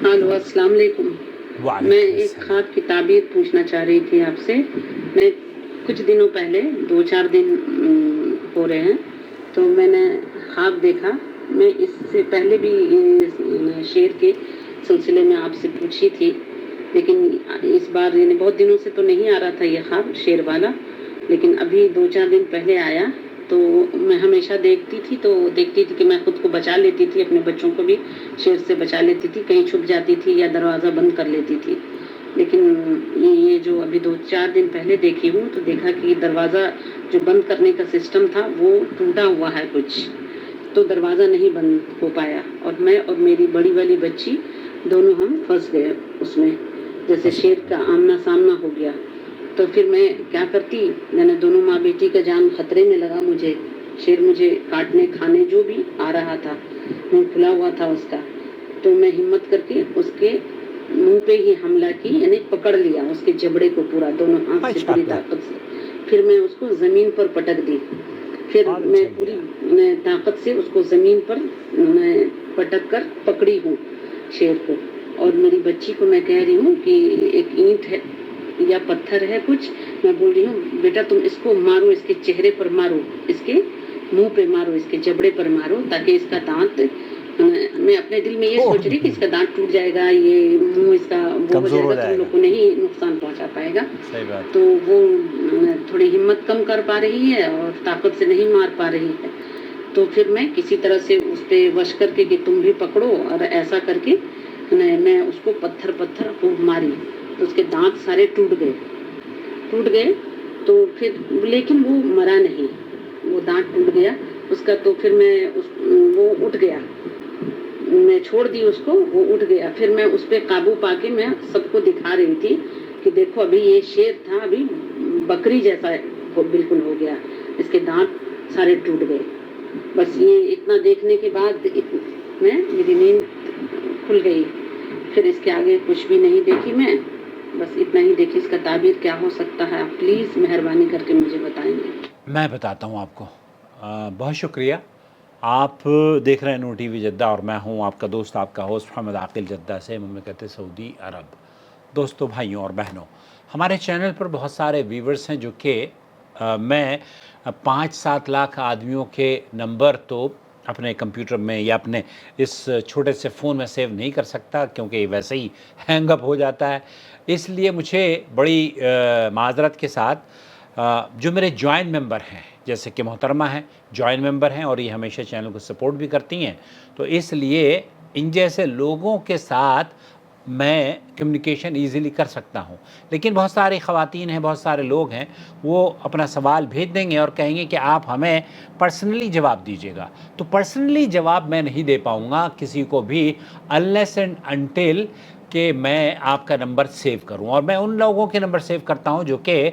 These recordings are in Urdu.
ہلو السلام علیکم. میں ایک خواب کی تعبیر پوچھنا چاہ رہی تھی آپ سے. میں کچھ دنوں پہلے 2-4 دن ہو رہے ہیں تو میں نے خواب دیکھا. میں اس سے پہلے بھی شعر کے سلسلے میں آپ سے پوچھی تھی لیکن اس بار یعنی بہت دنوں سے تو نہیں آ رہا تھا یہ خواب شعر والا, لیکن ابھی 2-4 دن پہلے آیا. تو میں ہمیشہ دیکھتی تھی کہ میں خود کو بچا لیتی تھی, اپنے بچوں کو بھی شعر سے بچا لیتی تھی, کہیں چھپ جاتی تھی یا دروازہ بند کر لیتی تھی. لیکن یہ جو ابھی 2-4 دن پہلے دیکھی ہوں تو دیکھا کہ دروازہ جو بند کرنے کا سسٹم تھا وہ ٹوٹا ہوا ہے کچھ, تو دروازہ نہیں بند ہو پایا اور میں اور میری بڑی والی بچی دونوں ہم پھنس گئے اس میں, جیسے شیر کا آمنا سامنا ہو گیا. تو پھر میں کیا کرتی, میں نے دونوں ماں بیٹی کا جان خطرے میں لگا مجھے. شیر مجھے کاٹنے کھانے جو بھی آ رہا تھا, منہ کھلا ہوا تھا اس کا, تو میں ہمت کر کے اس کے منہ پہ ہی حملہ کی, یعنی پکڑ لیا اس کے جبڑے کو پورا دونوں ہاتھ سے پوری طاقت سے. پھر میں اس کو زمین پر پٹک دی. پھر میں پوری طاقت سے اس کو زمین پر میں پٹک کر پکڑی ہوں شیر کو, اور میری بچی کو میں کہہ رہی ہوں کہ ایک اینٹ ہے یا پتھر ہے کچھ, میں بول رہی ہوں بیٹا تم اس کو مارو, اس کے چہرے پر مارو, اس کے منہ پہ مارو, اس کے جبڑے پر مارو, تاکہ اس کا دانت, میں اپنے دل میں یہ سوچ رہی کہ اس کا دانت ٹوٹ جائے گا, یہ منہ اس کا وہ ہو جائے گا, تم لوگ کو نہیں نقصان پہنچا پائے گا. تو وہ تھوڑی ہمت کم کر پا رہی ہے اور طاقت سے نہیں مار پا رہی ہے. تو پھر میں کسی طرح سے اس پہ وش کر کے کہ تم بھی پکڑو, اور ایسا کر کے میں اس کو پتھر خوب ماری تو اس کے دانت سارے ٹوٹ گئے. تو پھر لیکن وہ مرا نہیں, وہ دانت ٹوٹ گیا اس کا. تو پھر میں وہ اٹھ گیا, میں چھوڑ دی اس کو, وہ اٹھ گیا. پھر میں اس پہ قابو پا کے میں سب کو دکھا رہی تھی کہ دیکھو ابھی یہ شیر تھا, ابھی بکری جیسا بالکل ہو گیا, اس کے دانت سارے ٹوٹ گئے. بس یہ اتنا دیکھنے کے بعد میں میری نیند کھل گئی. پھر اس کے آگے کچھ بھی نہیں دیکھی میں, بس اتنا ہی دیکھی. اس کا تعبیر کیا ہو سکتا ہے, آپ پلیز مہربانی کر کے مجھے بتائیں گے. میں بتاتا ہوں آپ کو. بہت شکریہ. آپ دیکھ رہے ہیں نور ٹی وی جدہ اور میں ہوں آپ کا دوست, آپ کا ہوسٹ محمد عاقل جدہ سے, مملکت سعودی عرب. دوستوں, بھائیوں اور بہنوں, ہمارے چینل پر بہت سارے ویورز ہیں جو کہ میں 5-7 لاکھ آدمیوں کے نمبر تو اپنے کمپیوٹر میں یا اپنے اس چھوٹے سے فون میں سیو نہیں کر سکتا, کیونکہ یہ ویسے ہی ہینگ اپ ہو جاتا ہے. اس لیے مجھے بڑی معذرت کے ساتھ جو میرے جوائن ممبر ہیں, جیسے کہ محترمہ ہیں, جوائن ممبر ہیں اور یہ ہمیشہ چینل کو سپورٹ بھی کرتی ہیں, تو اس لیے ان جیسے لوگوں کے ساتھ میں کمیونیکیشن ایزیلی کر سکتا ہوں. لیکن بہت ساری خواتین ہیں, بہت سارے لوگ ہیں, وہ اپنا سوال بھیج دیں گے اور کہیں گے کہ آپ ہمیں پرسنلی جواب دیجیے گا. تو پرسنلی جواب میں نہیں دے پاؤں گا کسی کو بھی unless and until کہ میں آپ کا نمبر سیو کروں, اور میں ان لوگوں کے نمبر سیو کرتا ہوں جو کہ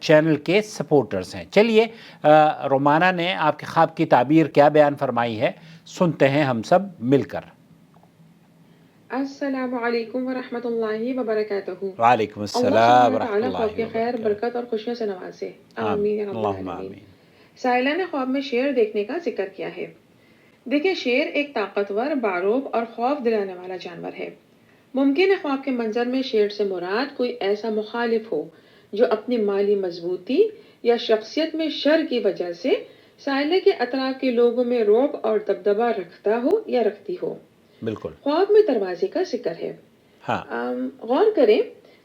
چینل کے سپورٹرز ہیں. چلیے, رومانہ نے آپ کے خواب کی تعبیر کیا بیان فرمائی ہے, سنتے ہیں ہم سب مل کر. السلام علیکم ورحمۃ اللہ وبرکاتہ. وعلیکم اللہ السلام سبحانہ ورحمۃ تعالیٰ خواب اللہ کے خیر, وبرکاتہ. برکت اور خوشیوں سے نوازے. آمین یا رب اللہم العالمین. آمین. سائلہ نے خواب میں شیر دیکھنے کا ذکر کیا ہے. دیکھیں, شیر ایک طاقتور, باروب اور خوف دلانے والا جانور ہے. ممکن ہے خواب کے منظر میں شیر سے مراد کوئی ایسا مخالف ہو جو اپنی مالی مضبوطی یا شخصیت میں شر کی وجہ سے سائلہ کے اطراف کے لوگوں میں رعب اور دبدبہ رکھتا ہو یا رکھتی ہو. بالکل. خواب میں دروازے کا ذکر ہے. ہاں, غور کریں,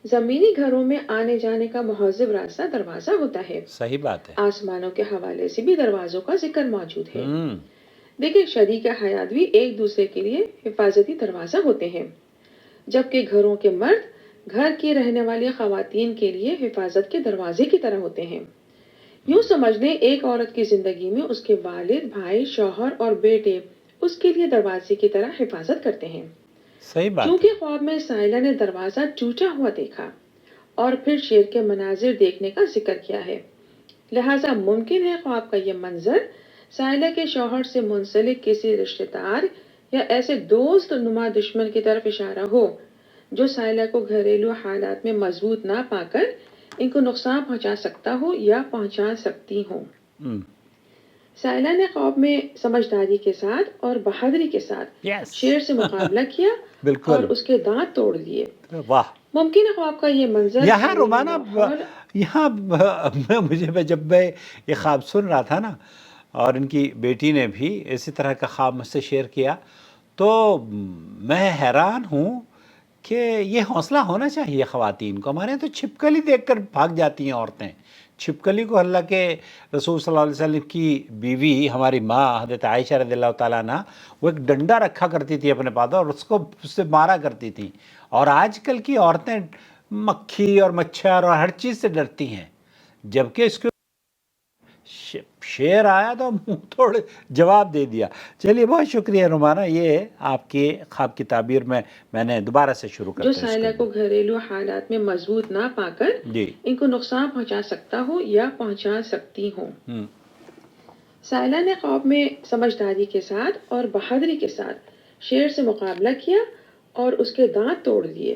زمینی گھروں میں آنے جانے کا مہذب راستہ دروازہ ہوتا ہے. صحیح بات ہے. آسمانوں کے حوالے سے بھی دروازوں کا ذکر موجود ہے. دیکھیں, شریک حیات بھی ایک دوسرے کے لیے حفاظتی دروازہ ہوتے ہیں, جبکہ گھروں کے مرد گھر کی رہنے والی خواتین کے لیے حفاظت کے دروازے کی طرح ہوتے ہیں. یوں سمجھ لیں, ایک عورت کی زندگی میں اس کے والد, بھائی, شوہر اور بیٹے اس کے لیے دروازے کی طرح حفاظت کرتے ہیں. صحیح بات. چونکہ خواب میں سائلہ نے دروازہ ٹوٹا ہوا دیکھا اور پھر شیر کے مناظر دیکھنے کا ذکر کیا ہے, لہٰذا ممکن ہے خواب کا یہ منظر سائلہ کے شوہر سے منسلک کسی رشتہ دار یا ایسے دوست نما دشمن کی طرف اشارہ ہو جو سائلہ کو گھریلو حالات میں مضبوط نہ پا کر ان کو نقصان پہنچا سکتا ہو یا پہنچا سکتی ہوں. سائلہ نے خواب میں سمجھداری کے ساتھ اور بہادری کے ساتھ Yes. شیر سے مقابلہ کیا بالکل. اور اس کے دانت توڑ لیے. واہ. ممکن ہے خواب کا یہ منظر یہاں رومانہ یہاں جب میں یہ خواب سن رہا تھا نا، اور ان کی بیٹی نے بھی اسی طرح کا خواب مجھ سے شیئر کیا، تو میں حیران ہوں کہ یہ حوصلہ ہونا چاہیے خواتین کو. ہمارے یہاں تو چھپکلی دیکھ کر بھاگ جاتی ہیں عورتیں. چھپکلی کو اللہ کے رسول صلی اللہ علیہ وسلم کی بیوی ہماری ماں حضرت عائشہ رضی اللہ تعالیٰ عنہ، وہ ایک ڈنڈا رکھا کرتی تھی اپنے پاس اور اس سے مارا کرتی تھی. اور آج کل کی عورتیں مکھی اور مچھر اور ہر چیز سے ڈرتی ہیں، جبکہ اس کے شیر آیا تو منہ توڑ جواب دے دیا. چلیے بہت شکریہ رومانہ، یہ آپ کے خواب کی تعبیر میں نے دوبارہ سے شروع کرتا جو سائلہ کو گھریلو حالات میں مضبوط نہ پا کر ان کو نقصان پہنچا سکتا ہو یا پہنچا سکتی ہوں. سائلہ نے خواب میں سمجھداری کے ساتھ اور بہادری کے ساتھ شیر سے مقابلہ کیا اور اس کے دانت توڑ دیا.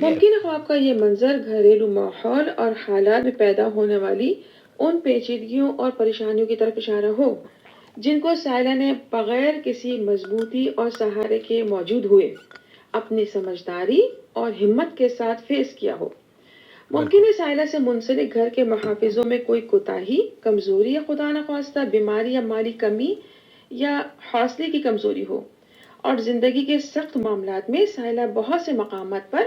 ممکن ہے خواب کا یہ منظر گھریلو ماحول اور حالات میں پیدا ہونے والی ان پیچیدگیوں اور پریشانیوں کی طرف اشارہ ہو جن کو سائلہ نے بغیر کسی مضبوطی اور سہارے کے موجود ہوئے اپنی سمجھداری اور ہمت کے ساتھ فیس کیا ہو. ممکن ہے سائلہ سے منسلک گھر کے محافظوں میں کوئی کوتاہی، کمزوری یا خدا نخواستہ بیماری یا مالی کمی یا حوصلے کی کمزوری ہو، اور زندگی کے سخت معاملات میں سائلہ بہت سے مقامات پر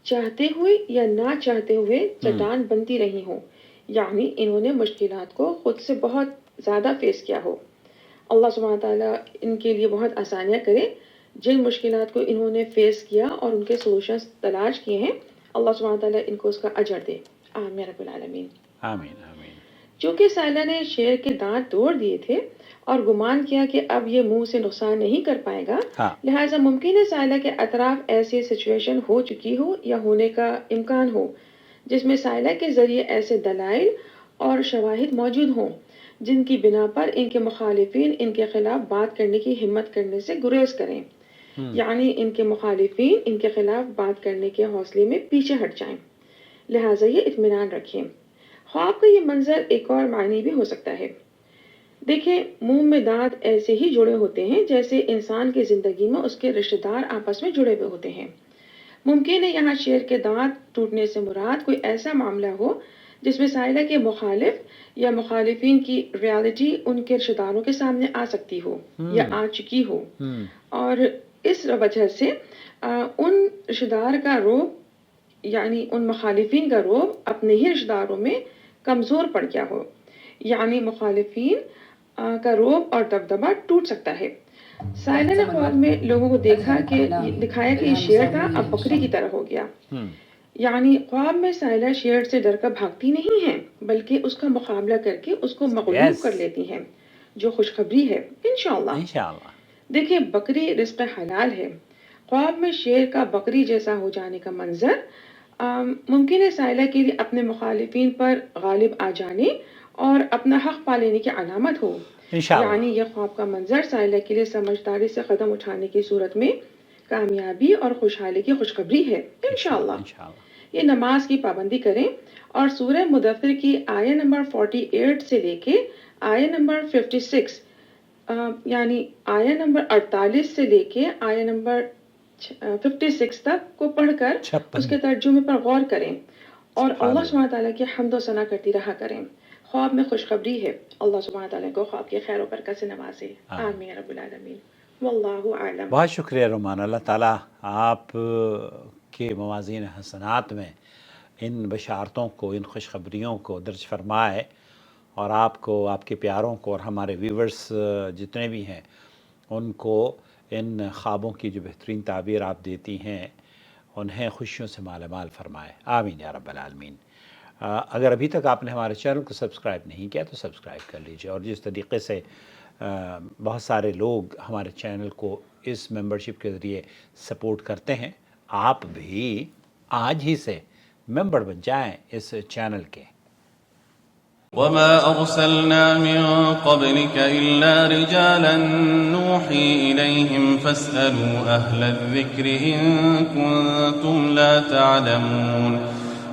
چاہتے ہوئے یا نہ چاہتے ہوئے چٹان بنتی رہی ہوں، یعنی انہوں نے مشکلات کو خود سے بہت زیادہ فیس کیا ہو. اللہ سبحانہ تعالیٰ ان کے لیے بہت آسانیاں کرے. جن مشکلات کو انہوں نے فیس کیا اور ان کے سولوشنز تلاش کیے ہیں، اللہ سبحانہ تعالیٰ ان کو اس کا اجر دے. آمین رب العالمین. آمین آمین. چونکہ سائلہ نے شیر کے دانت توڑ دیے تھے اور گمان کیا کہ اب یہ منہ سے نقصان نہیں کر پائے گا، لہٰذا ممکن ہے سائلہ کے اطراف ایسی سچویشن ہو چکی ہو یا ہونے کا امکان ہو جس میں سائلہ کے ذریعے ایسے دلائل اور شواہد موجود ہوں جن کی بنا پر ان کے مخالفین ان کے خلاف بات کرنے کی ہمت کرنے سے گریز کریں، یعنی ان کے مخالفین ان کے خلاف بات کرنے کے حوصلے میں پیچھے ہٹ جائیں. لہٰذا یہ اطمینان رکھیں. خواب کا یہ منظر ایک اور معنی بھی ہو سکتا ہے. دیکھیں، منہ میں دانت ایسے ہی جڑے ہوتے ہیں جیسے انسان کی زندگی میں اس کے رشتہ دار آپس میں جڑے ہوئے ہوتے ہیں. ممکن ہے یہاں شیر کے دانت ٹوٹنے سے مراد کوئی ایسا معاملہ ہو جس میں سائلہ کے مخالف یا مخالفین کی ریالٹی ان کے رشتہ داروں کے سامنے آ سکتی ہو یا آ چکی ہو، اور اس وجہ سے ان رشتہ دار کا روب، یعنی ان مخالفین کا روب اپنے ہی رشتہ داروں میں کمزور پڑ گیا ہو، یعنی مخالفین کا روب اور دبدبہ ٹوٹ سکتا ہے. سائلہ نے خواب میں لوگوں کو دکھایا کہ یہ شیر تھا اب بکری کی طرح ہو گیا. یعنی خواب میں سائلہ شیر سے ڈر کر بھاگتی نہیں ہے بلکہ اس کا مقابلہ کر کے اس کو مغلوب کر لیتی ہیں، جو خوشخبری ہے انشاءاللہ. دیکھیں، بکری رزق حلال ہے. خواب میں شیر کا بکری جیسا ہو جانے کا منظر ممکن ہے سائلہ کے لیے اپنے مخالفین پر غالب آ جانے اور اپنا حق پا لینے کی علامت ہو. یعنی یہ خواب کا منظر سائلہ کے لیے سمجھداری سے قدم اٹھانے کی صورت میں کامیابی اور خوشحالی کی خوشخبری ہے انشاءاللہ. یہ نماز کی پابندی کریں اور سورہ مدثر کی آیہ نمبر 48 سے لے کے آیہ نمبر 56، یعنی آیہ نمبر 48 سے لے کے آیہ نمبر 56 تک کو پڑھ کر اس کے ترجمے پر غور کریں اور اللہ سبحانہ تعالیٰ کی حمد و ثنا کرتی رہا کریں. خواب میں خوشخبری ہے. اللہ سبحانہ تعالیٰ کو خواب کے خیر و برکت سے نوازے. آمین رب العالمین. واللہ اعلم. بہت شکریہ رومان. اللہ تعالیٰ آپ کے موازین حسنات میں ان بشارتوں کو، ان خوشخبریوں کو درج فرمائے، اور آپ کو، آپ کے پیاروں کو اور ہمارے ویورز جتنے بھی ہیں ان کو ان خوابوں کی جو بہترین تعبیر آپ دیتی ہیں انہیں خوشیوں سے مالا مال فرمائے. آمین یا رب العالمین. اگر ابھی تک آپ نے ہمارے چینل کو سبسکرائب نہیں کیا تو سبسکرائب کر لیجئے، اور جس طریقے سے بہت سارے لوگ ہمارے چینل کو اس ممبرشپ کے ذریعے سپورٹ کرتے ہیں، آپ بھی آج ہی سے ممبر بن جائیں اس چینل کے. وما أرسلنا من قبلك إلا رجالا نوحي إليهم فاسألوا أهل الذكر إن كنتم لا تعلمون.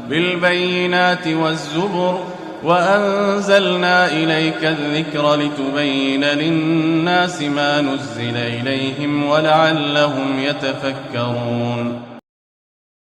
بالبينات والزبر وأنزلنا إليك الذكر لتبين للناس ما نزل إليهم ولعلهم يتفكرون